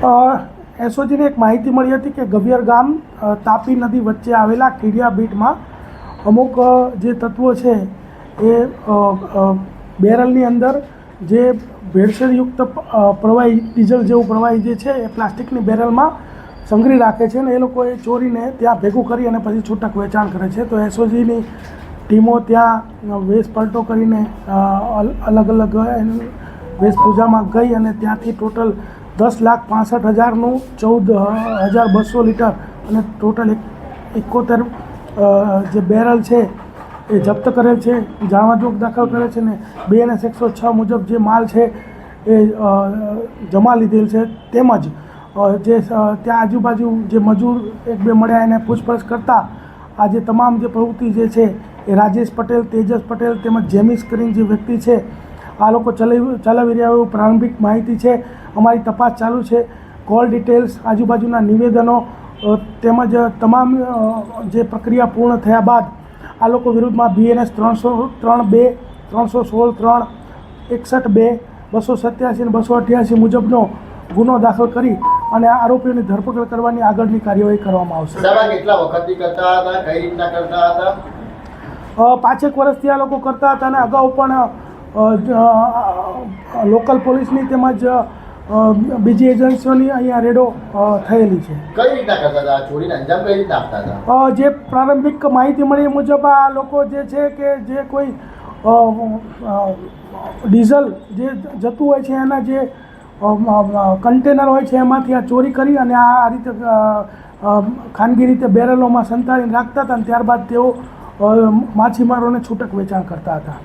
એસઓજીને એક માહિતી મળી હતી કે ગવિયર ગામ તાપી નદી વચ્ચે આવેલા કીડિયા બીટમાં અમુક જે તત્વો છે એ બેરલની અંદર જે ભેળસેળયુક્ત પ્રવાહી ડીઝલ જેવું પ્રવાહી જે છે એ પ્લાસ્ટિકની બેરલમાં સંગ્રહી રાખે છે અને એ લોકો એ ચોરીને ત્યાં ભેગું કરી અને પછી છૂટક વેચાણ કરે છે. તો એસઓજીની ટીમો ત્યાં વેશ પલટો કરીને અલગ અલગ વેશભૂષામાં ગઈ અને ત્યાંથી ટોટલ 10,65,000નું 14,200 લીટર અને ટોટલ 71 જે બેરલ છે એ જપ્ત કરેલ છે, જાણવાજોગ દાખલ કરે છે ને BNS 106 મુજબ જે માલ છે એ જમા લીધેલ છે. તેમજ જે ત્યાં આજુબાજુ જે મજૂર એક બે મળ્યા એને પૂછપરછ કરતાં આ જે તમામ જે પ્રવૃત્તિ જે છે એ રાજેશ પટેલ, તેજસ પટેલ તેમજ જેમિસ કરીને જે વ્યક્તિ છે આ લોકો ચલાવી રહ્યા એવું પ્રારંભિક માહિતી છે. અમારી તપાસ ચાલુ છે. કોલ ડિટેલ્સ, આજુબાજુના નિવેદનો તેમજ તમામ જે પ્રક્રિયા પૂર્ણ થયા બાદ આ લોકો વિરુદ્ધમાં BNS 303(2), 316(3), 61(2), 287 અને 288 મુજબનો ગુનો દાખલ કરી અને આરોપીઓની ધરપકડ કરવાની આગળની કાર્યવાહી કરવામાં આવશે. કેટલા વખતથી કરતા હતા, કઈ રીતના કરતા હતા? 5 વર્ષથી આ લોકો કરતા હતા અને અગાઉ પણ લોકલ પોલીસની તેમજ બીજી એજન્સીઓની અહીંયા રેડો થયેલી છે. કઈ રીતના કરતા હતા? ચોરીને અંજામ કઈ રીતના આપતા હતા? જે પ્રારંભિક માહિતી મળી મુજબ આ લોકો જે છે કે જે કોઈ ડીઝલ જે જતું હોય છે એના જે કન્ટેનર હોય છે એમાંથી આ ચોરી કરી અને આ રીતે ખાનગી રીતે બેરલોમાં સંતાડીને રાખતા હતા અને ત્યારબાદ તેઓ માછીમારોને છૂટક વેચાણ કરતા હતા.